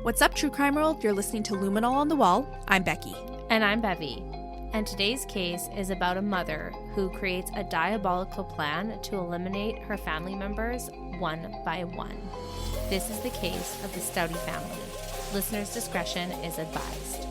What's up, True Crime World? You're listening to Luminol on the Wall. I'm Becky. And I'm Bevy. And today's case is about a mother who creates a diabolical plan to eliminate her family members one by one. This is the case of the Staudte family. Listeners' discretion is advised.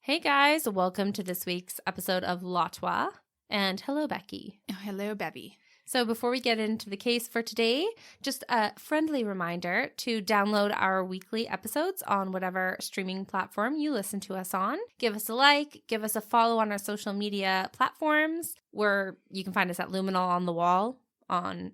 Hey guys, welcome to this week's episode of LOTW. And hello, Becky. Oh, hello, Bevy. So before we get into the case for today, just a friendly reminder to download our weekly episodes on whatever streaming platform you listen to us on. Give us a like, give us a follow on our social media platforms, where you can find us at Luminol on the Wall on,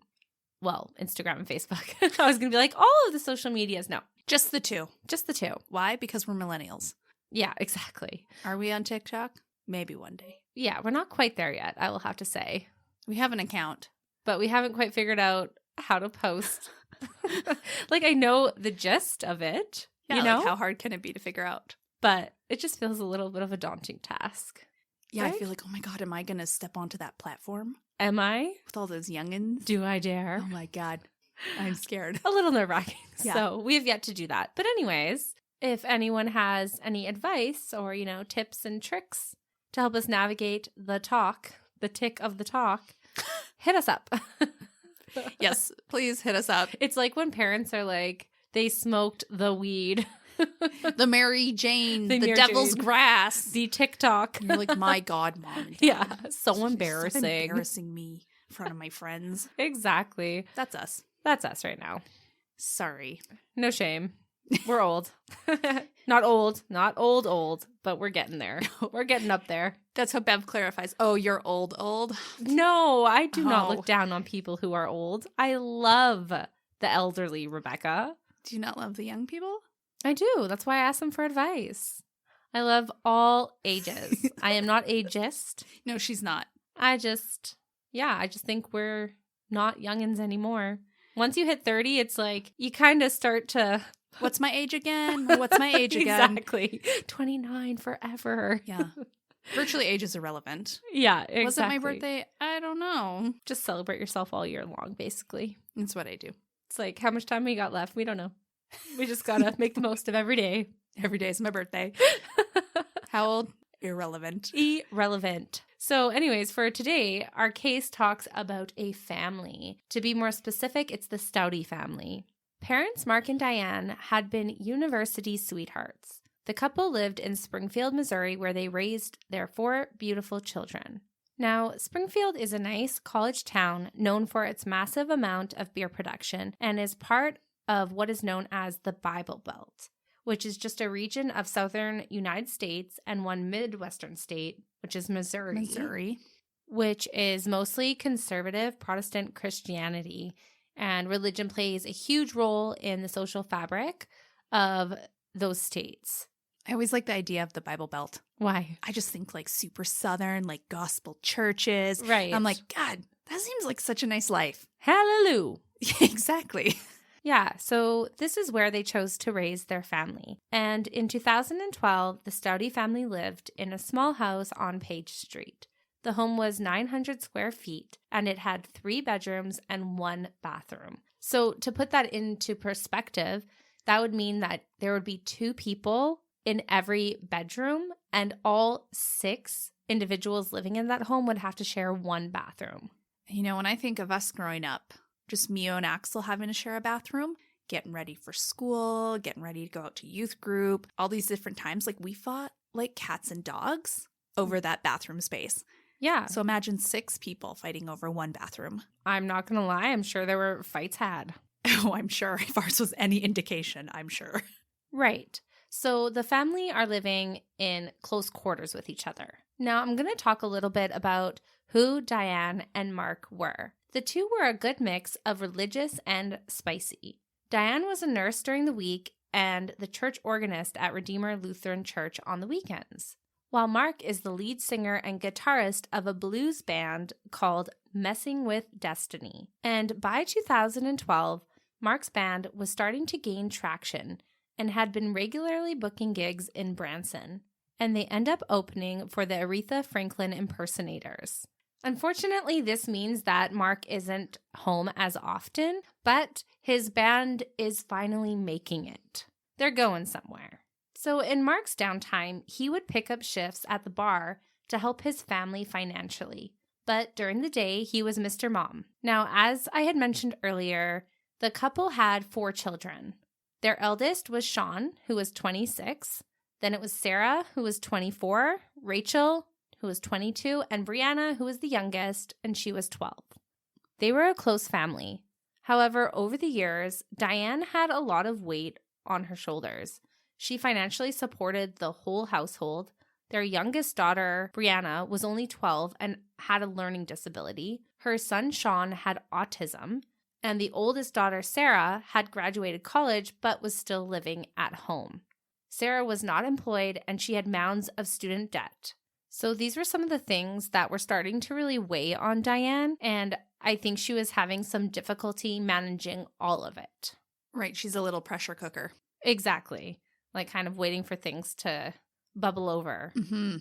well, Instagram and Facebook. I was going to be like, all of the social medias. No. Just the two. Just the two. Why? Because we're millennials. Yeah, exactly. Are we on TikTok? Maybe one day. Yeah, we're not quite there yet, I will have to say. We have an account. But we haven't quite figured out how to post. Like, I know the gist of it, Yeah, you know? like how hard can it be to figure out? But it just feels a little bit of a daunting task. Yeah, Right? I feel like, oh my God, am I going to step onto that platform Am I? with all those youngins? Do I dare? Oh my God, I'm scared. A little nerve-wracking. Yeah. So we have yet to do that. But anyways, if anyone has any advice or, you know, tips and tricks to help us navigate the talk, the tick of the talk, hit us up. Yes, please hit us up. It's like when parents are like, they smoked the weed. The Mary Jane, The the Mary devil's Jane. grass. The TikTok. And you're like, my God, Mom and Dad. Yeah, so Stop embarrassing. embarrassing me in front of my friends. Exactly. That's us. That's us right now. Sorry. No shame. We're old. Not old, but we're getting there. We're getting up there. That's how Bev clarifies. Oh, you're old. No, I do not Oh. look down on people who are old. I love the elderly, Rebecca. Do you not love the young people? I do. That's why I ask them for advice. I love all ages. I am not ageist. No, she's not. I just think we're not youngins anymore. Once you hit 30, it's like you kind of start to... What's my age again? What's my age again? Exactly. 29 forever. Yeah. Virtually age is irrelevant. Yeah, exactly. Was it my birthday? I don't know. Just celebrate yourself all year long, basically. That's what I do. It's like, how much time we got left? We don't know. We just gotta make the most of every day. Every day is my birthday. How old? Irrelevant. Irrelevant. So anyways, for today, our case talks about a family. To be more specific, it's the Staudte family. Parents Mark and Diane had been university sweethearts. The couple lived in Springfield, Missouri, where they raised their 4 beautiful children. Now, Springfield is a nice college town known for its massive amount of beer production and is part of what is known as the Bible Belt, which is just a region of southern United States and one Midwestern state, which is Missouri, which is mostly conservative Protestant Christianity. And religion plays a huge role in the social fabric of those states. I always like the idea of the Bible Belt. Why? I just think like super southern, like gospel churches. Right. I'm like, God, that seems like such a nice life. Hallelujah. Exactly. Yeah, so this is where they chose to raise their family. And in 2012, the Staudte family lived in a small house on Page Street. The home was 900 square feet, and it had 3 bedrooms and 1 bathroom. So to put that into perspective, that would mean that there would be 2 people in every bedroom, and all 6 individuals living in that home would have to share 1 bathroom. You know, when I think of us growing up, just Mio and Axel having to share a bathroom, getting ready for school, getting ready to go out to youth group, all these different times, like we fought like cats and dogs over that bathroom space. Yeah. So imagine 6 people fighting over 1 bathroom. I'm not going to lie. I'm sure there were fights had. Oh, I'm sure. If ours was any indication, I'm sure. Right. So the family are living in close quarters with each other. Now I'm going to talk a little bit about who Diane and Mark were. The two were a good mix of religious and spicy. Diane was a nurse during the week and the church organist at Redeemer Lutheran Church on the weekends, while Mark is the lead singer and guitarist of a blues band called Messing with Destiny. And by 2012, Mark's band was starting to gain traction and had been regularly booking gigs in Branson, and they end up opening for the Aretha Franklin Impersonators. Unfortunately, this means that Mark isn't home as often, but his band is finally making it. They're going somewhere. So in Mark's downtime, he would pick up shifts at the bar to help his family financially. But during the day, he was Mr. Mom. Now, as I had mentioned earlier, the couple had 4 children. Their eldest was Shaun, who was 26. Then it was Sarah, who was 24, Rachel, who was 22, and Brianna, who was the youngest, and she was 12. They were a close family. However, over the years, Diane had a lot of weight on her shoulders. She financially supported the whole household. Their youngest daughter, Brianna, was only 12 and had a learning disability. Her son, Shaun, had autism. And the oldest daughter, Sarah, had graduated college but was still living at home. Sarah was not employed and she had mounds of student debt. So these were some of the things that were starting to really weigh on Diane, and I think she was having some difficulty managing all of it. Right, she's a little pressure cooker. Exactly. Like kind of waiting for things to bubble over. Mm-hmm.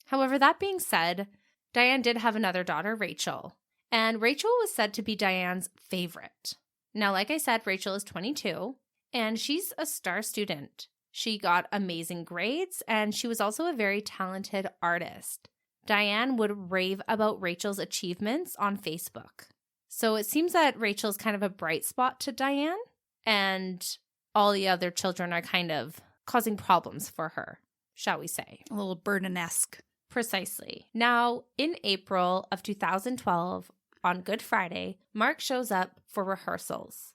However, that being said, Diane did have another daughter, Rachel. And Rachel was said to be Diane's favorite. Now, like I said, Rachel is 22, and she's a star student. She got amazing grades, and she was also a very talented artist. Diane would rave about Rachel's achievements on Facebook. So it seems that Rachel's kind of a bright spot to Diane, and all the other children are kind of causing problems for her, shall we say. A little burden-esque. Precisely. Now, in April of 2012, on Good Friday, Mark shows up for rehearsals.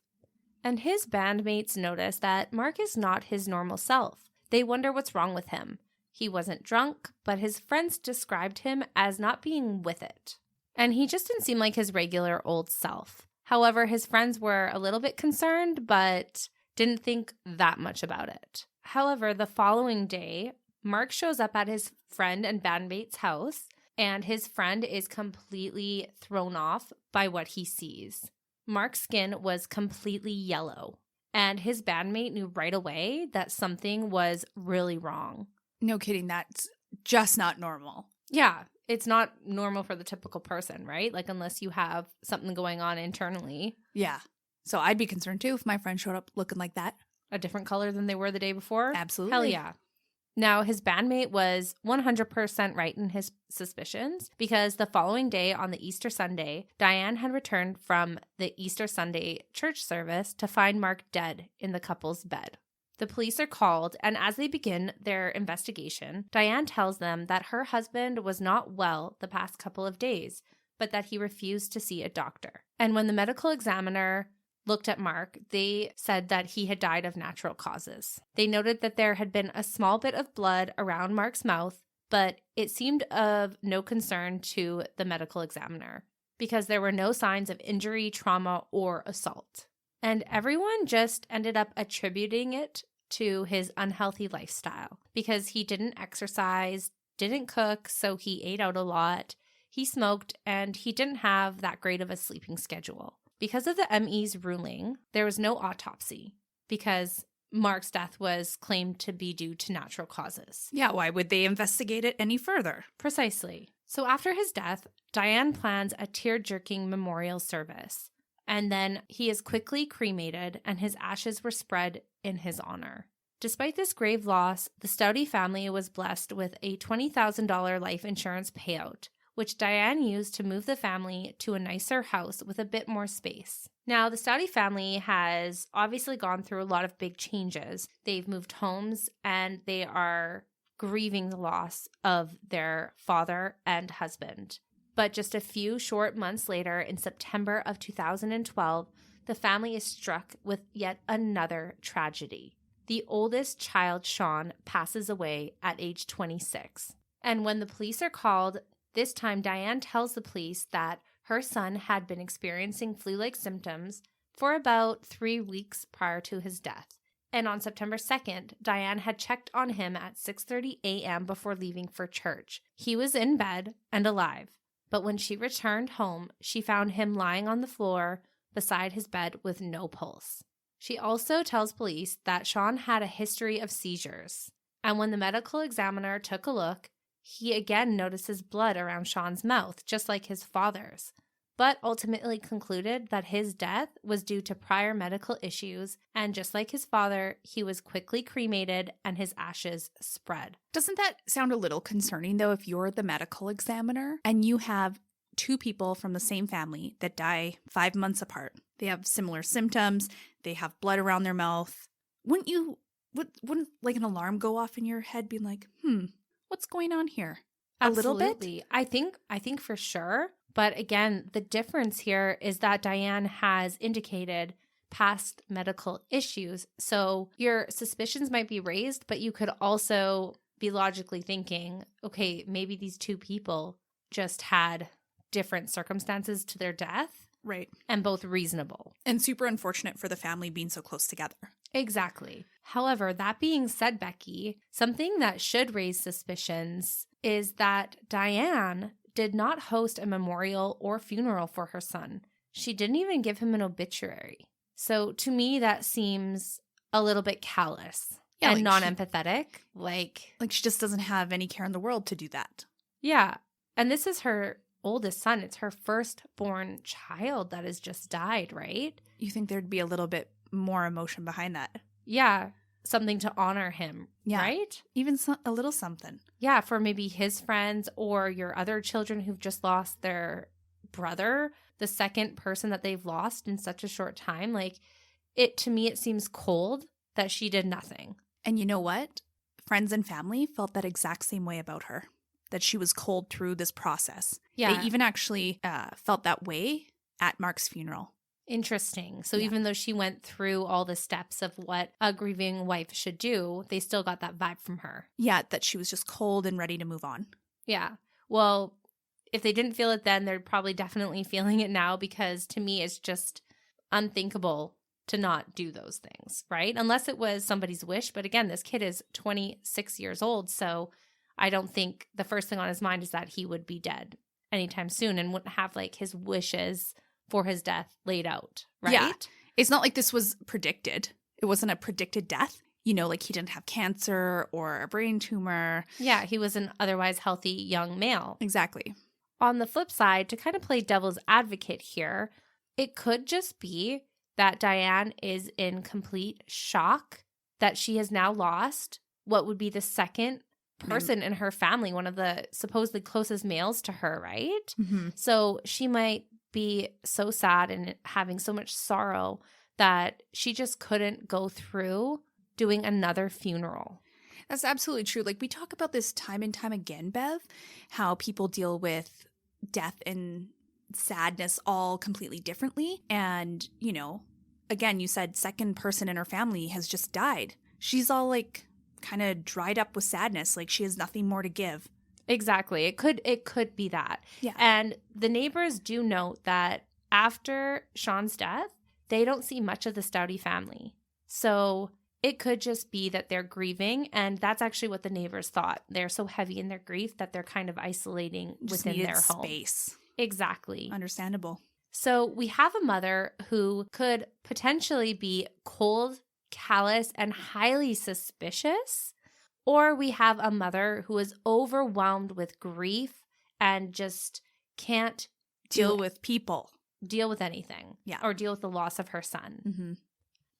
And his bandmates notice that Mark is not his normal self. They wonder what's wrong with him. He wasn't drunk, but his friends described him as not being with it. And he just didn't seem like his regular old self. However, his friends were a little bit concerned, but didn't think that much about it. However, the following day, Mark shows up at his friend and bandmate's house, and his friend is completely thrown off by what he sees. Mark's skin was completely yellow, and his bandmate knew right away that something was really wrong. No kidding, that's just not normal. Yeah, it's not normal for the typical person, right? Like, unless you have something going on internally. Yeah. So I'd be concerned too if my friend showed up looking like that. A different color than they were the day before? Absolutely. Hell yeah. Now, his bandmate was 100% right in his suspicions because the following day on the Easter Sunday, Diane had returned from the Easter Sunday church service to find Mark dead in the couple's bed. The police are called, and as they begin their investigation, Diane tells them that her husband was not well the past couple of days, but that he refused to see a doctor. And when the medical examiner looked at Mark, they said that he had died of natural causes. They noted that there had been a small bit of blood around Mark's mouth, but it seemed of no concern to the medical examiner because there were no signs of injury, trauma, or assault. And everyone just ended up attributing it to his unhealthy lifestyle because he didn't exercise, didn't cook, so he ate out a lot, he smoked, and he didn't have that great of a sleeping schedule. Because of the ME's ruling, there was no autopsy because Mark's death was claimed to be due to natural causes. Yeah, why would they investigate it any further? Precisely. So after his death, Diane plans a tear-jerking memorial service, and then he is quickly cremated and his ashes were spread in his honor. Despite this grave loss, the Staudte family was blessed with a $20,000 life insurance payout, which Diane used to move the family to a nicer house with a bit more space. Now, the Staudte family has obviously gone through a lot of big changes. They've moved homes and they are grieving the loss of their father and husband. But just a few short months later, in September of 2012, the family is struck with yet another tragedy. The oldest child, Shaun, passes away at age 26. And when the police are called, this time, Diane tells the police that her son had been experiencing flu-like symptoms for about 3 weeks prior to his death. And on September 2nd, Diane had checked on him at 6:30 a.m. before leaving for church. He was in bed and alive, but when she returned home, she found him lying on the floor beside his bed with no pulse. She also tells police that Shaun had a history of seizures, and when the medical examiner took a look, he again notices blood around Shaun's mouth, just like his father's, but ultimately concluded that his death was due to prior medical issues, and just like his father, he was quickly cremated and his ashes spread. Doesn't that sound a little concerning, though, if you're the medical examiner and you have 2 people from the same family that die 5 months apart? They have similar symptoms. They have blood around their mouth. Wouldn't like an alarm go off in your head being like, what's going on here? Absolutely. A little bit? I think for sure. But again, the difference here is that Diane has indicated past medical issues. So your suspicions might be raised, but you could also be logically thinking, okay, maybe these 2 people just had different circumstances to their death. Right. And both reasonable. And super unfortunate for the family being so close together. Exactly. However, that being said, Becky, something that should raise suspicions is that Diane did not host a memorial or funeral for her son. She didn't even give him an obituary. So to me, that seems a little bit callous and non-empathetic. Like she just doesn't have any care in the world to do that. Yeah. And this is her oldest son. It's her firstborn child that has just died, right? You think there'd be a little bit more emotion behind that? Yeah. Something to honor him, right? Even a little something. Yeah, for maybe his friends or your other children who've just lost their brother, the second person that they've lost in such a short time. Like, to me, it seems cold that she did nothing. And you know what? Friends and family felt that exact same way about her, that she was cold through this process. Yeah. They even actually felt that way at Mark's funeral. Interesting. So even though she went through all the steps of what a grieving wife should do, they still got that vibe from her. Yeah, that she was just cold and ready to move on. Yeah. Well, if they didn't feel it then, they're probably definitely feeling it now, because to me, it's just unthinkable to not do those things, right? Unless it was somebody's wish. But again, this kid is 26 years old, so I don't think the first thing on his mind is that he would be dead anytime soon and wouldn't have like his wishes for his death laid out, right? Yeah. It's not like this was predicted. It wasn't a predicted death. You know, like he didn't have cancer or a brain tumor. Yeah, he was an otherwise healthy young male. Exactly. On the flip side, to kind of play devil's advocate here, it could just be that Diane is in complete shock that she has now lost what would be the second person in her family, one of the supposedly closest males to her, right? Mm-hmm. So she might be so sad and having so much sorrow that she just couldn't go through doing another funeral. That's absolutely true. Like, we talk about this time and time again, Bev, how people deal with death and sadness all completely differently. And, you know, again, you said second person in her family has just died. She's all like kind of dried up with sadness, like she has nothing more to give. Exactly. It could be that. Yeah. And the neighbors do note that after Shaun's death, they don't see much of the Staudte family. So it could just be that they're grieving, and that's actually what the neighbors thought. They're so heavy in their grief that they're kind of isolating within their home. Space. Exactly. Understandable. So we have a mother who could potentially be cold, callous, and highly suspicious. Or we have a mother who is overwhelmed with grief and just can't deal with people. Deal with anything. Yeah. Or deal with the loss of her son. Mm-hmm.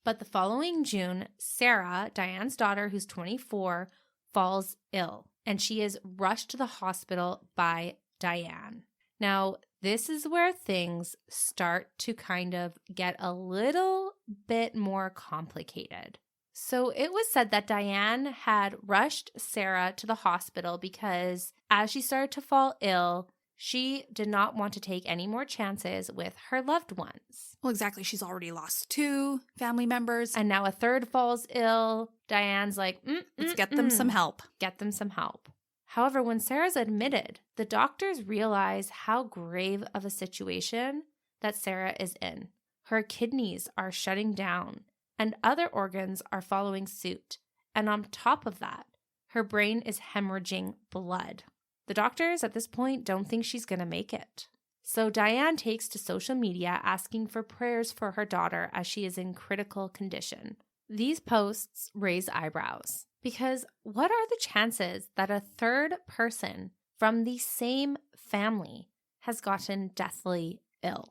But the following June, Sarah, Diane's daughter, who's 24, falls ill. And she is rushed to the hospital by Diane. Now, this is where things start to kind of get a little bit more complicated. So it was said that Diane had rushed Sarah to the hospital because as she started to fall ill, she did not want to take any more chances with her loved ones. Well, exactly. She's already lost 2 family members. And now a third falls ill. Diane's like, let's get them some help. Get them some help. However, when Sarah's admitted, the doctors realize how grave of a situation that Sarah is in. Her kidneys are shutting down, and other organs are following suit. And on top of that, her brain is hemorrhaging blood. The doctors at this point don't think she's going to make it. So Diane takes to social media asking for prayers for her daughter as she is in critical condition. These posts raise eyebrows because what are the chances that a third person from the same family has gotten deathly ill?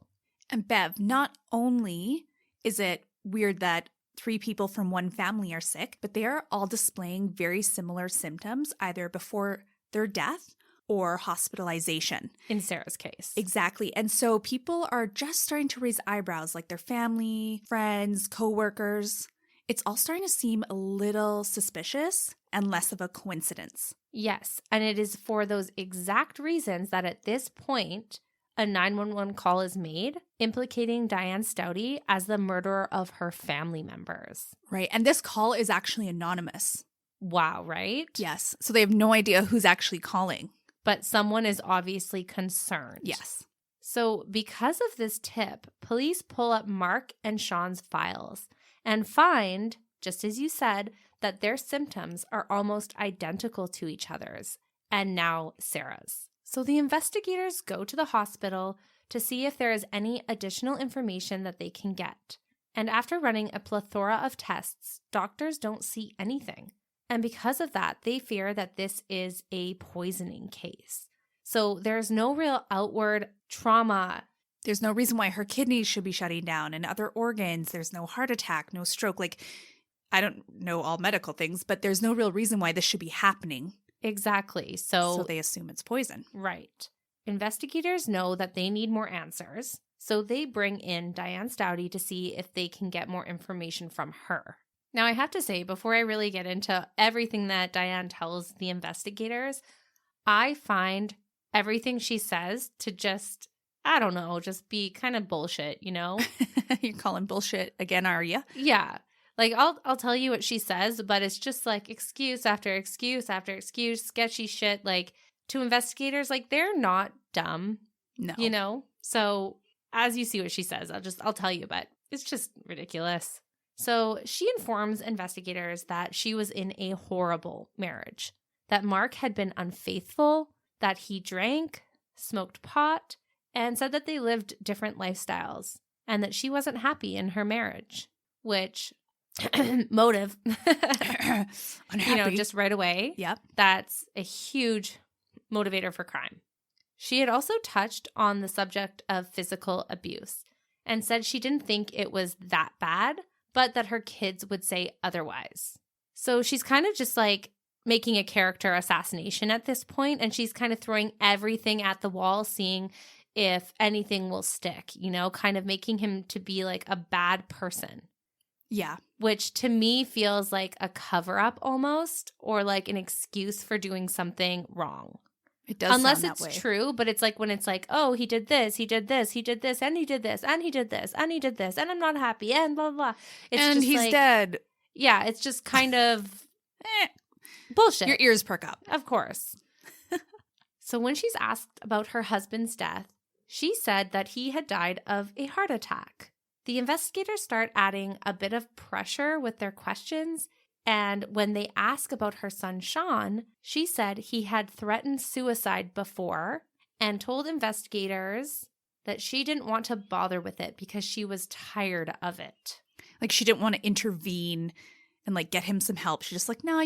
And Bev, not only is it weird that 3 people from one family are sick, but they are all displaying very similar symptoms either before their death or hospitalization. In Sarah's case. Exactly. And so people are just starting to raise eyebrows, like their family, friends, coworkers. It's all starting to seem a little suspicious and less of a coincidence. Yes, and it is for those exact reasons that at this point, a 911 call is made implicating Diane Staudte as the murderer of her family members. Right. And this call is actually anonymous. Wow, right? Yes. So they have no idea who's actually calling. But someone is obviously concerned. Yes. So because of this tip, police pull up Mark and Shaun's files and find, just as you said, that their symptoms are almost identical to each other's, and now Sarah's. So the investigators go to the hospital to see if there is any additional information that they can get. And after running a plethora of tests, doctors don't see anything. And because of that, they fear that this is a poisoning case. So there's no real outward trauma. There's no reason why her kidneys should be shutting down and other organs. There's no heart attack, no stroke. Like, I don't know all medical things, but there's no real reason why this should be happening. Exactly. So they assume it's poison. Right. Investigators know that they need more answers. So they bring in Diane Staudte to see if they can get more information from her. Now, I have to say, before I really get into everything that Diane tells the investigators, I find everything she says to just, I don't know, just be kind of bullshit, you know? You're calling bullshit again, are you? Yeah. Like, I'll tell you what she says, but it's just like excuse after excuse after excuse, sketchy shit. Like, to investigators, like, they're not dumb. No. You know? So, as you see what she says, I'll tell you, but it's just ridiculous. So she informs investigators that she was in a horrible marriage, that Mark had been unfaithful, that he drank, smoked pot, and said that they lived different lifestyles, and that she wasn't happy in her marriage, which motive, unhappy. just right away. Yep. That's a huge motivator for crime. She had also touched on the subject of physical abuse and said she didn't think it was that bad, but that her kids would say otherwise. So she's kind of just like making a character assassination at this point, and she's kind of throwing everything at the wall, seeing if anything will stick, kind of making him to be like a bad person. Yeah. Which to me feels like a cover-up almost, or like an excuse for doing something wrong. It does Unless sound it's that way. true, but it's like when it's like, oh, he did this, he did this, he did this, and he did this, and he did this, and he did this, and I'm not happy, and blah, blah, blah. It's and just he's like, dead. Yeah, it's just kind of bullshit. Your ears perk up. Of course. So when she's asked about her husband's death, she said that he had died of a heart attack. The investigators start adding a bit of pressure with their questions. And when they ask about her son, Shaun, she said he had threatened suicide before and told investigators that she didn't want to bother with it because she was tired of it. Like, she didn't want to intervene and, like, get him some help. She's just like, no,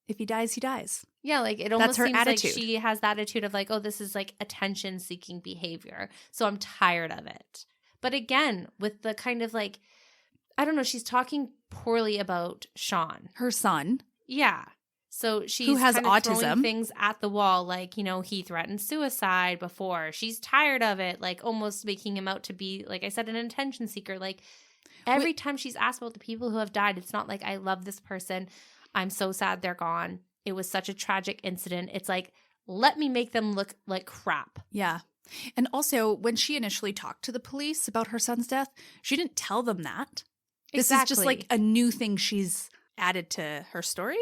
if he dies, he dies. Yeah, like, it almost That's her seems attitude. like she has the attitude of, like, oh, this is, like, attention-seeking behavior, so I'm tired of it. But again, with the kind of, like, I don't know, she's talking poorly about Shaun. Her son. Yeah. So she's who has kind of autism. throwing things at the wall, like, he threatened suicide before. She's tired of it, like almost making him out to be, like I said, an attention seeker. Like every time she's asked about the people who have died, it's not like, I love this person. I'm so sad they're gone. It was such a tragic incident. It's like, let me make them look like crap. Yeah. And also, when she initially talked to the police about her son's death, she didn't tell them that. This is just like a new thing she's added to her story.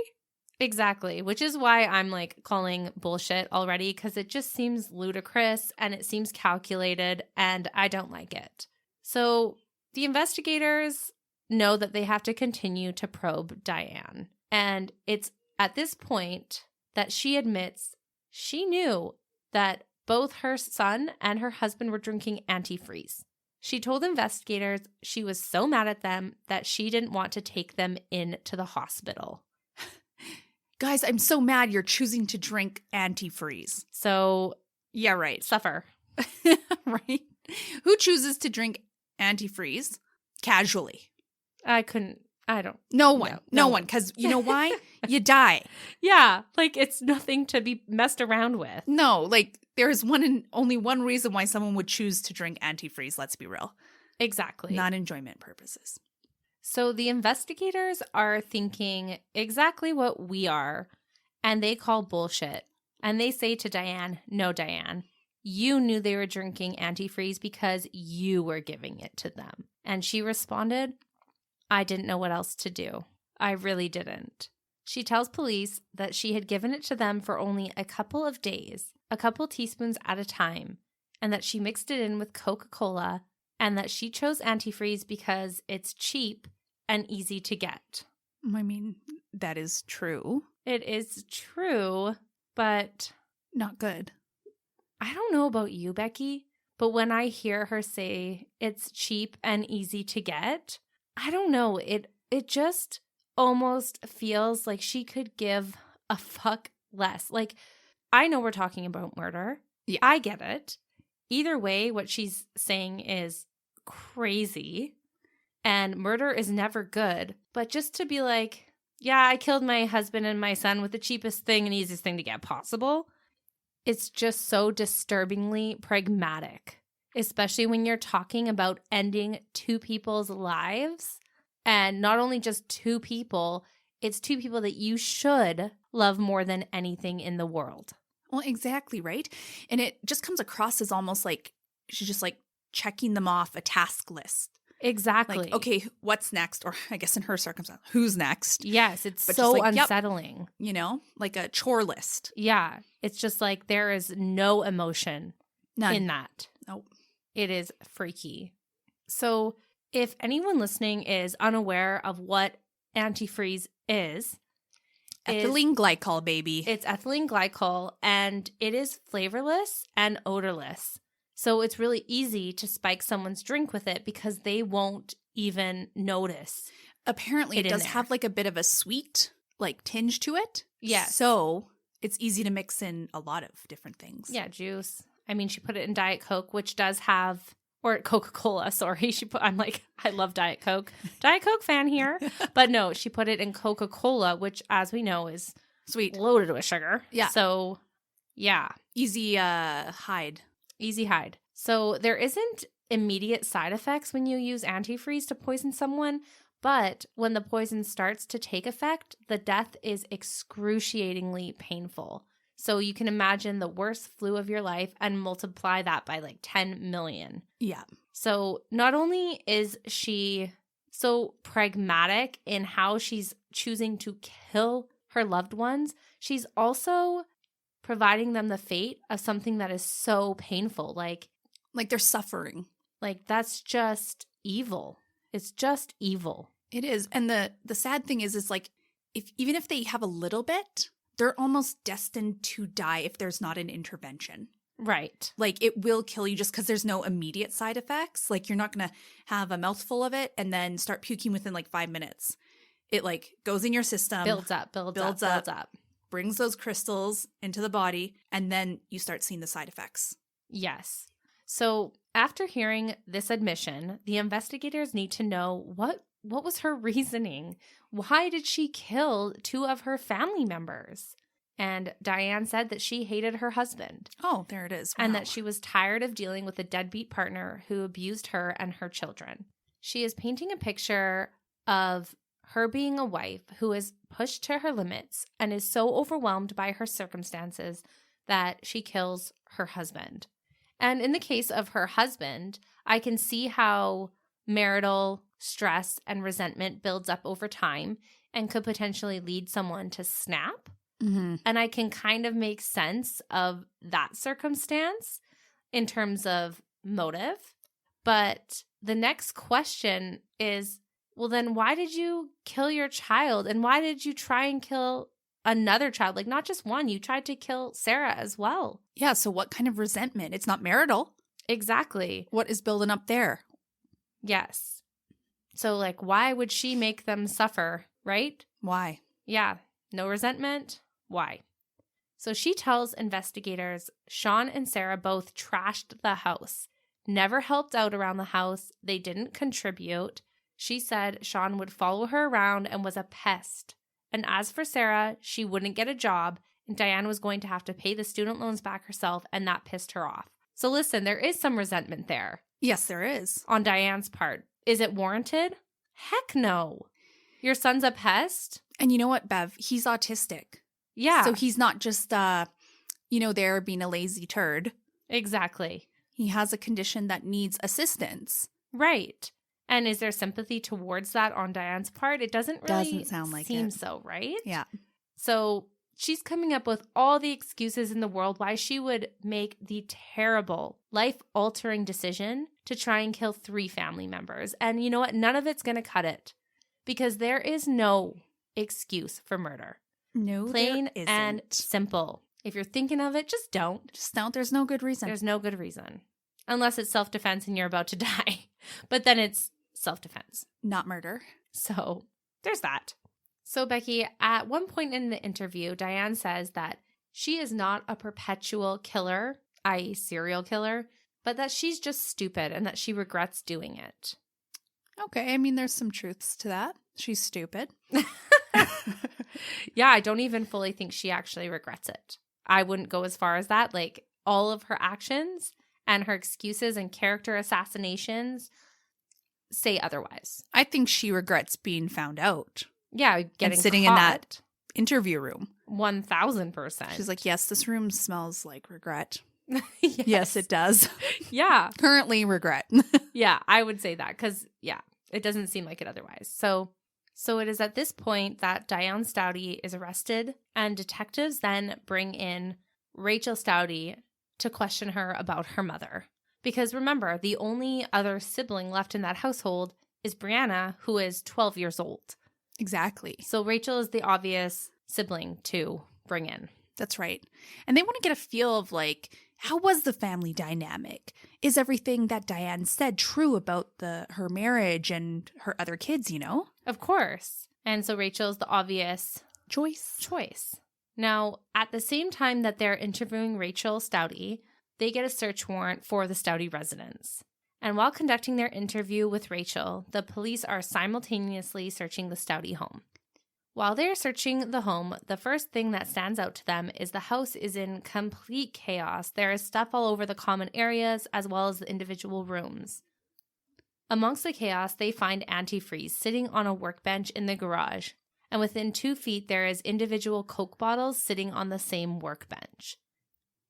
Exactly, which is why I'm like calling bullshit already, because it just seems ludicrous and it seems calculated and I don't like it. So the investigators know that they have to continue to probe Diane. And it's at this point that she admits she knew that both her son and her husband were drinking antifreeze. She told investigators she was so mad at them that she didn't want to take them into the hospital. Guys, I'm so mad you're choosing to drink antifreeze. So, yeah, right. Suffer. Right? Who chooses to drink antifreeze casually? I don't. No one. No one. Because you know why? You die. Yeah. Like, it's nothing to be messed around with. No, like, there's only one reason why someone would choose to drink antifreeze, let's be real. Exactly. Not enjoyment purposes. So the investigators are thinking exactly what we are, and they call bullshit. And they say to Diane, no, Diane, you knew they were drinking antifreeze because you were giving it to them. And she responded, I didn't know what else to do. I really didn't. She tells police that she had given it to them for only a couple of days, a couple teaspoons at a time, and that she mixed it in with Coca-Cola, and that she chose antifreeze because it's cheap and easy to get. I mean, that is true. It is true, but not good. I don't know about you, Becky, but when I hear her say it's cheap and easy to get, I don't know. It just almost feels like she could give a fuck less. Like, I know we're talking about murder. Yeah. I get it. Either way, what she's saying is crazy. And murder is never good. But just to be like, yeah, I killed my husband and my son with the cheapest thing and easiest thing to get possible, it's just so disturbingly pragmatic, especially when you're talking about ending two people's lives. And not only just two people, it's two people that you should love more than anything in the world. Well, exactly, right? And it just comes across as almost like she's just like checking them off a task list. Exactly. Like, okay, what's next? Or I guess in her circumstance, who's next? Yes, it's but so like, unsettling. Yep, you know, like a chore list. Yeah, it's just like there is no emotion in that. Nope. It is freaky. So if anyone listening is unaware of what antifreeze is, ethylene glycol, baby. It's ethylene glycol, and it is flavorless and odorless. So it's really easy to spike someone's drink with it because they won't even notice. Apparently, it does have like a bit of a sweet like tinge to it. Yes. So it's easy to mix in a lot of different things. Yeah, juice. I mean, she put it in Diet Coke, which does have, or Coca-Cola, sorry. I'm like, I love Diet Coke. Diet Coke fan here. But no, she put it in Coca-Cola, which as we know is sweet, loaded with sugar. Yeah. So, yeah. Easy hide. Easy hide. So there isn't immediate side effects when you use antifreeze to poison someone, but when the poison starts to take effect, the death is excruciatingly painful. So you can imagine the worst flu of your life and multiply that by like 10 million. Yeah. So not only is she so pragmatic in how she's choosing to kill her loved ones, she's also providing them the fate of something that is so painful. Like they're suffering. Like that's just evil. It's just evil. It is. And the sad thing is like even if they have a little bit, they're almost destined to die if there's not an intervention. Right. Like it will kill you just because there's no immediate side effects. Like you're not going to have a mouthful of it and then start puking within like 5 minutes. It like goes in your system. Builds up. Brings those crystals into the body, and then you start seeing the side effects. Yes. So after hearing this admission, the investigators need to know what was her reasoning? Why did she kill two of her family members? And Diane said that she hated her husband. Oh, there it is. Wow. And that she was tired of dealing with a deadbeat partner who abused her and her children. She is painting a picture of her being a wife who is pushed to her limits and is so overwhelmed by her circumstances that she kills her husband. And in the case of her husband, I can see how marital stress and resentment builds up over time, and could potentially lead someone to snap. Mm-hmm. And I can kind of make sense of that circumstance in terms of motive. But the next question is, well, then why did you kill your child? And why did you try and kill another child? Like, not just one, you tried to kill Sarah as well. Yeah, so what kind of resentment? It's not marital. Exactly. What is building up there? Yes. So, like, why would she make them suffer, right? Why? Yeah. No resentment. Why? So she tells investigators Shaun and Sarah both trashed the house, never helped out around the house. They didn't contribute. She said Shaun would follow her around and was a pest. And as for Sarah, she wouldn't get a job, and Diane was going to have to pay the student loans back herself, and that pissed her off. So listen, there is some resentment there. Yes, there is. On Diane's part. Is it warranted? Heck no. Your son's a pest? And you know what, Bev? He's autistic. Yeah. So he's not just, there being a lazy turd. Exactly. He has a condition that needs assistance. Right. And is there sympathy towards that on Diane's part? It doesn't really sound like seem it. so, right? Yeah. So she's coming up with all the excuses in the world why she would make the terrible, life-altering decision to try and kill 3 family members. And you know what? None of it's going to cut it because there is no excuse for murder. No, Plain there and isn't. simple. If you're thinking of it, just don't. Just don't. There's no good reason. There's no good reason. Unless it's self-defense and you're about to die. But then it's self-defense. Not murder. So there's that. So Becky, at one point in the interview, Diane says that she is not a perpetual killer, i.e. serial killer, but that she's just stupid and that she regrets doing it. Okay. I mean, there's some truths to that. She's stupid. Yeah, I don't even fully think she actually regrets it. I wouldn't go as far as that. Like, all of her actions and her excuses and character assassinations say otherwise. I think she regrets being found out. Yeah, getting and sitting caught. in that interview room. 1,000%. She's like, yes, this room smells like regret. Yes. Yes, it does. Yeah. Currently regret. Yeah, I would say that because, yeah, it doesn't seem like it otherwise. So it is at this point that Diane Staudte is arrested, and detectives then bring in Rachel Staudte to question her about her mother. Because remember, the only other sibling left in that household is Brianna, who is 12 years old. Exactly. So Rachel is the obvious sibling to bring in. That's right. And they want to get a feel of, like, how was the family dynamic? Is everything that Diane said true about her marriage and her other kids, you know? Of course. And so Rachel's the obvious choice. Now, at the same time that they're interviewing Rachel Staudte, they get a search warrant for the Staudte residence. And while conducting their interview with Rachel, the police are simultaneously searching the Staudte home. While they're searching the home, the first thing that stands out to them is the house is in complete chaos. There is stuff all over the common areas as well as the individual rooms. Amongst the chaos, they find antifreeze sitting on a workbench in the garage, and within 2 feet there is individual Coke bottles sitting on the same workbench.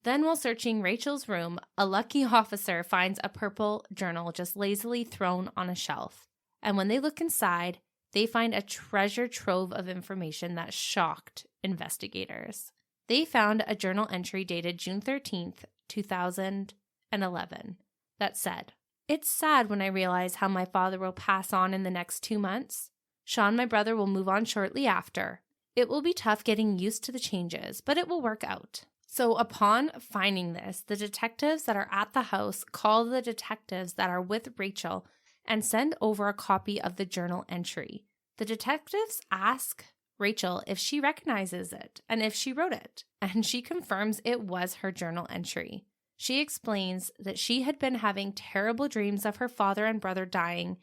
Then while searching Rachel's room, a lucky officer finds a purple journal just lazily thrown on a shelf. And when they look inside, they find a treasure trove of information that shocked investigators. They found a journal entry dated June 13th, 2011 that said, "It's sad when I realize how my father will pass on in the next 2 months. Shaun, my brother, will move on shortly after. It will be tough getting used to the changes, but it will work out." So upon finding this, the detectives that are at the house call the detectives that are with Rachel and send over a copy of the journal entry. The detectives ask Rachel if she recognizes it and if she wrote it, and she confirms it was her journal entry. She explains that she had been having terrible dreams of her father and brother dying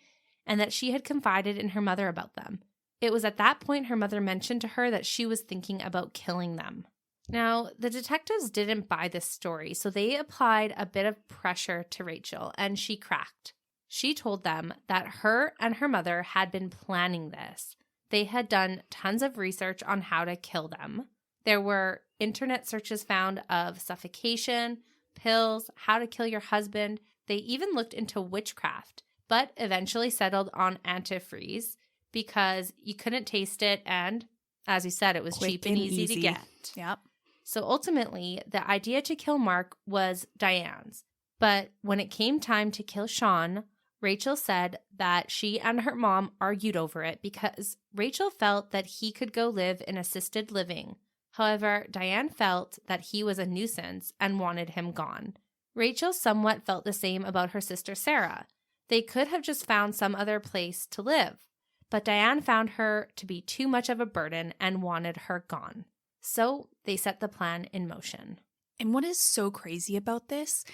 and that she had confided in her mother about them. It was at that point her mother mentioned to her that she was thinking about killing them. Now, the detectives didn't buy this story, so they applied a bit of pressure to Rachel, and she cracked. She told them that her and her mother had been planning this. They had done tons of research on how to kill them. There were internet searches found of suffocation, pills, how to kill your husband. They even looked into witchcraft, but eventually settled on antifreeze because you couldn't taste it, and as you said, it was Quick cheap and easy to get. Yep. So ultimately, the idea to kill Mark was Diane's. But when it came time to kill Shaun, Rachel said that she and her mom argued over it because Rachel felt that he could go live in assisted living. However, Diane felt that he was a nuisance and wanted him gone. Rachel somewhat felt the same about her sister Sarah. They could have just found some other place to live, but Diane found her to be too much of a burden and wanted her gone. So they set the plan in motion. And what is so crazy about this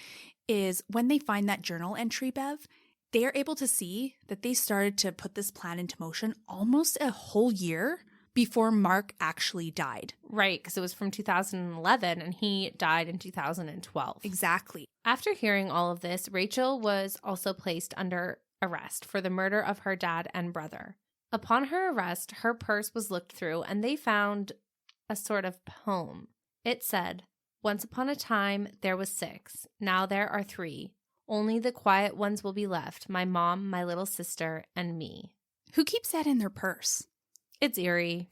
is when they find that journal entry, Bev, they are able to see that they started to put this plan into motion almost a whole year before Mark actually died. Right, because it was from 2011 and he died in 2012. Exactly. After hearing all of this, Rachel was also placed under arrest for the murder of her dad and brother. Upon her arrest, her purse was looked through and they found a sort of poem. It said, "Once upon a time, there was 6. Now there are 3. Only the quiet ones will be left, my mom, my little sister, and me." Who keeps that in their purse? It's eerie.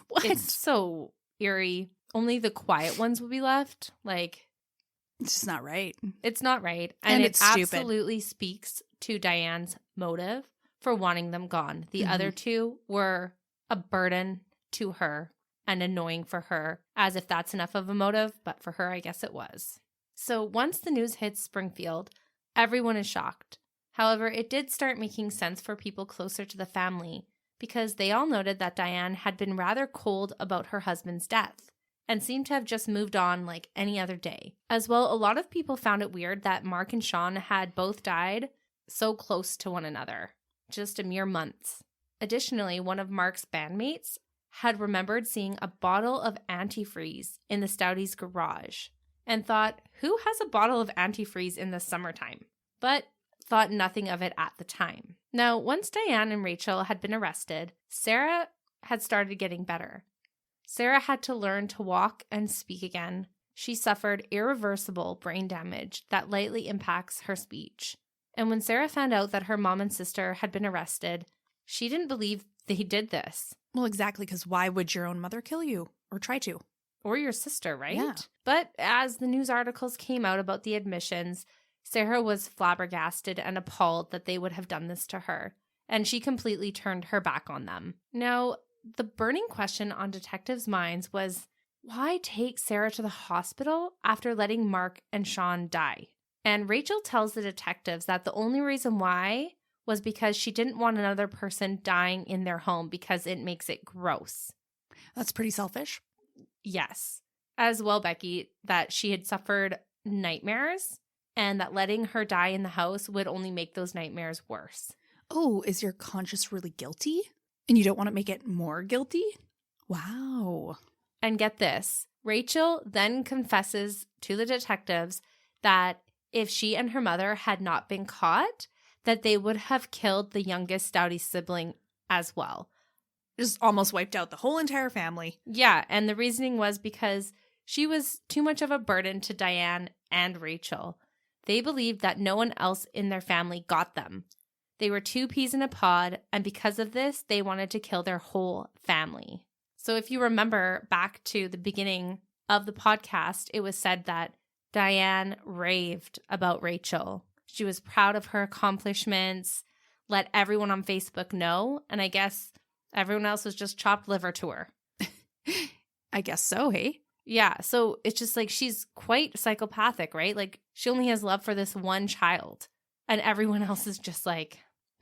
What? It's so eerie. Only the quiet ones will be left. Like, It's just not right. it's not right. And it it's stupid. absolutely speaks to Diane's motive for wanting them gone. The other 2 were a burden to her and annoying for her, as if that's enough of a motive, but for her, I guess it was. So once the news hits Springfield, everyone is shocked. However, it did start making sense for people closer to the family because they all noted that Diane had been rather cold about her husband's death and seemed to have just moved on like any other day. As well, a lot of people found it weird that Mark and Shaun had both died so close to one another, just a mere months. Additionally, one of Mark's bandmates had remembered seeing a bottle of antifreeze in the Staudtes' garage and thought, who has a bottle of antifreeze in the summertime? But thought nothing of it at the time. Now, once Diane and Rachel had been arrested, Sarah had started getting better. Sarah had to learn to walk and speak again. She suffered irreversible brain damage that lightly impacts her speech. And when Sarah found out that her mom and sister had been arrested, she didn't believe they did this. Well, exactly, because why would your own mother kill you or try to? Or your sister, right? Yeah. But as the news articles came out about the admissions, Sarah was flabbergasted and appalled that they would have done this to her, and she completely turned her back on them. Now, the burning question on detectives' minds was, why take Sarah to the hospital after letting Mark and Shaun die? And Rachel tells the detectives that the only reason why was because she didn't want another person dying in their home because it makes it gross. That's pretty selfish. Yes. As well, Becky, that she had suffered nightmares and that letting her die in the house would only make those nightmares worse. Oh, is your conscience really guilty? And you don't want to make it more guilty? Wow. And get this, Rachel then confesses to the detectives that if she and her mother had not been caught, that they would have killed the youngest Staudte sibling as well. Just almost wiped out the whole entire family. Yeah, and the reasoning was because she was too much of a burden to Diane and Rachel. They believed that no one else in their family got them. They were 2 peas in a pod, and because of this, they wanted to kill their whole family. So if you remember back to the beginning of the podcast, it was said that Diane raved about Rachel. She was proud of her accomplishments, let everyone on Facebook know, and I guess everyone else was just chopped liver to her. I guess so, hey? Yeah, so it's just like she's quite psychopathic, right? Like she only has love for this one child, and everyone else is just like,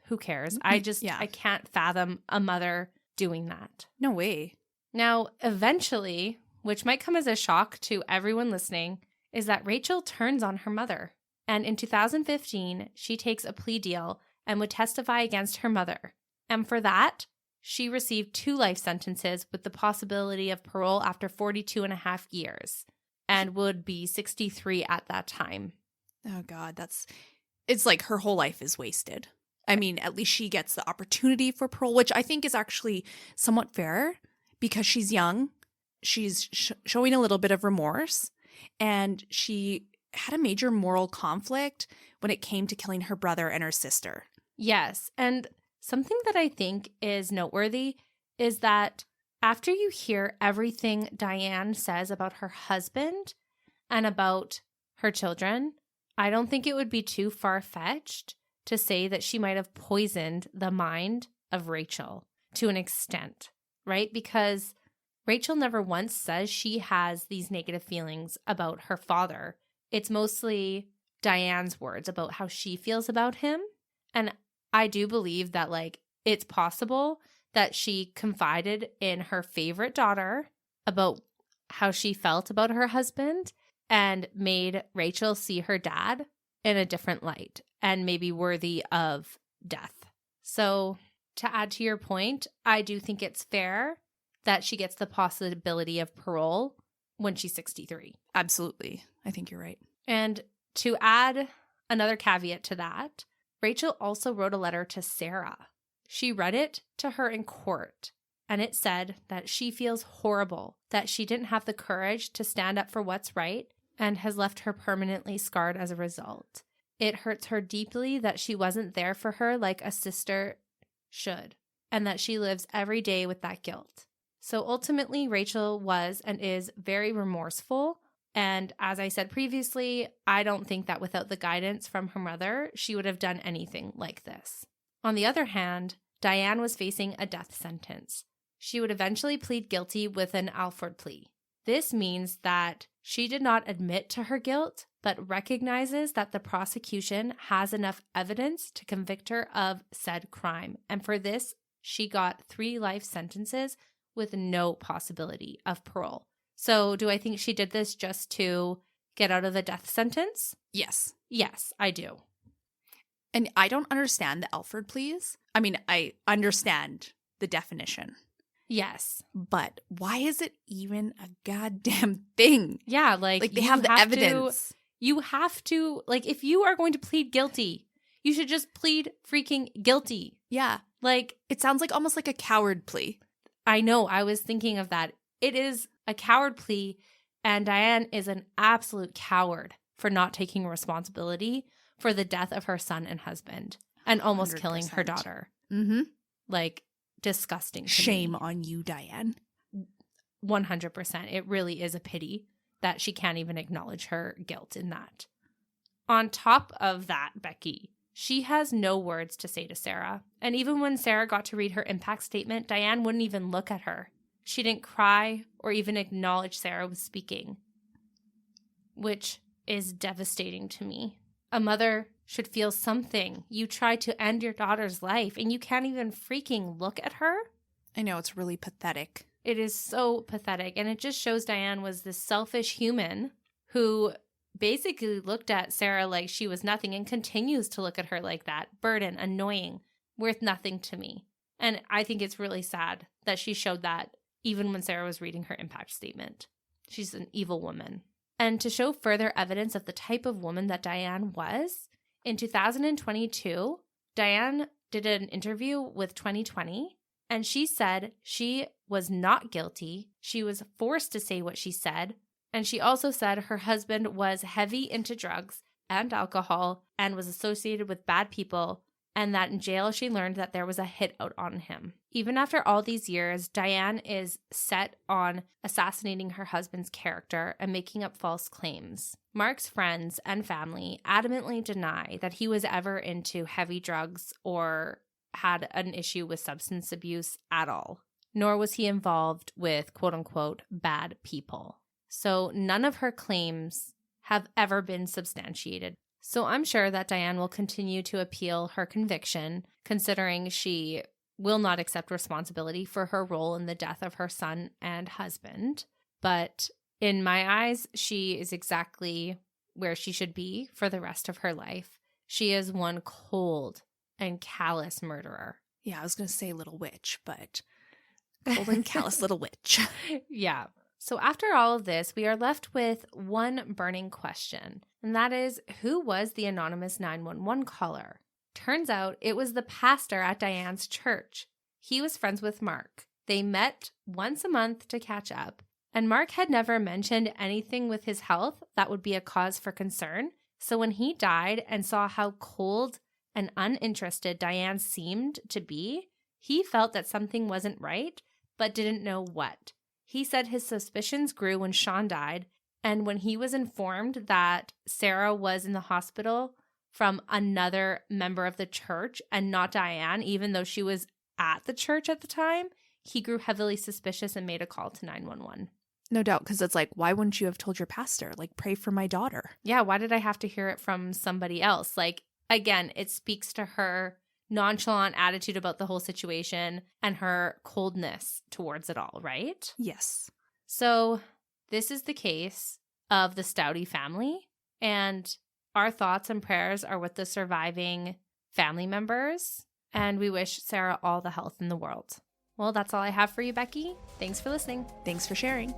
who cares? I can't fathom a mother doing that. No way. Now, eventually, which might come as a shock to everyone listening, is that Rachel turns on her mother. And in 2015, she takes a plea deal and would testify against her mother. And for that, she received 2 life sentences with the possibility of parole after 42 and a half years and would be 63 at that time. Oh, God, it's like her whole life is wasted. I mean, at least she gets the opportunity for parole, which I think is actually somewhat fair because she's young. She's showing a little bit of remorse, and she had a major moral conflict when it came to killing her brother and her sister. Yes, and Something that I think is noteworthy is that after you hear everything Diane says about her husband and about her children, I don't think it would be too far-fetched to say that she might have poisoned the mind of Rachel to an extent, right? Because Rachel never once says she has these negative feelings about her father. It's mostly Diane's words about how she feels about him. And I do believe that, like, it's possible that she confided in her favorite daughter about how she felt about her husband and made Rachel see her dad in a different light and maybe worthy of death. So to add to your point, I do think it's fair that she gets the possibility of parole when she's 63. Absolutely. I think you're right. And to add another caveat to that, Rachel also wrote a letter to Sarah. She read it to her in court, and it said that she feels horrible, that she didn't have the courage to stand up for what's right, and has left her permanently scarred as a result. It hurts her deeply that she wasn't there for her like a sister should, and that she lives every day with that guilt. So ultimately, Rachel was and is very remorseful. And as I said previously, I don't think that without the guidance from her mother, she would have done anything like this. On the other hand, Diane was facing a death sentence. She would eventually plead guilty with an Alford plea. This means that she did not admit to her guilt, but recognizes that the prosecution has enough evidence to convict her of said crime. And for this, she got 3 life sentences with no possibility of parole. So do I think she did this just to get out of the death sentence? Yes. Yes, I do. And I don't understand the Alford pleas. I mean, I understand the definition. Yes. But why is it even a goddamn thing? Yeah, like they have the evidence. You have to, like, if you are going to plead guilty, you should just plead freaking guilty. Yeah. Like, it sounds like almost like a coward plea. I know. I was thinking of that. It is a coward plea, and Diane is an absolute coward for not taking responsibility for the death of her son and husband and almost 100%. Killing her daughter. Mm-hmm. Like, disgusting. Shame on you, Diane. 100%. It really is a pity that she can't even acknowledge her guilt in that. On top of that, Becky, she has no words to say to Sarah. And even when Sarah got to read her impact statement, Diane wouldn't even look at her. She didn't cry or even acknowledge Sarah was speaking, which is devastating to me. A mother should feel something. You try to end your daughter's life and you can't even freaking look at her. I know, it's really pathetic. It is so pathetic. And it just shows Diane was this selfish human who basically looked at Sarah like she was nothing and continues to look at her like that. Burden, annoying, worth nothing to me. And I think it's really sad that she showed that even when Sarah was reading her impact statement. She's an evil woman. And to show further evidence of the type of woman that Diane was, in 2022, Diane did an interview with 2020, and she said she was not guilty. She was forced to say what she said. And she also said her husband was heavy into drugs and alcohol and was associated with bad people, and that in jail she learned that there was a hit out on him. Even after all these years, Diane is set on assassinating her husband's character and making up false claims. Mark's friends and family adamantly deny that he was ever into heavy drugs or had an issue with substance abuse at all, nor was he involved with quote-unquote bad people. So none of her claims have ever been substantiated. So I'm sure that Diane will continue to appeal her conviction, considering she will not accept responsibility for her role in the death of her son and husband. But in my eyes, she is exactly where she should be for the rest of her life. She is one cold and callous murderer. Yeah, I was going to say little witch, but cold and callous little witch. Yeah. So after all of this, we are left with one burning question, and that is, who was the anonymous 911 caller? Turns out it was the pastor at Diane's church. He was friends with Mark. They met once a month to catch up, and Mark had never mentioned anything with his health that would be a cause for concern. So when he died and saw how cold and uninterested Diane seemed to be, he felt that something wasn't right, but didn't know what. He said his suspicions grew when Shaun died, and when he was informed that Sarah was in the hospital from another member of the church and not Diane, even though she was at the church at the time, he grew heavily suspicious and made a call to 911. No doubt, because it's like, why wouldn't you have told your pastor? Like, pray for my daughter. Yeah, why did I have to hear it from somebody else? Like, again, it speaks to her nonchalant attitude about the whole situation and her coldness towards it all, right? Yes. So this is the case of the Staudte family, and our thoughts and prayers are with the surviving family members, and we wish Sarah all the health in the world. Well, that's all I have for you, Becky. Thanks for listening. Thanks for sharing.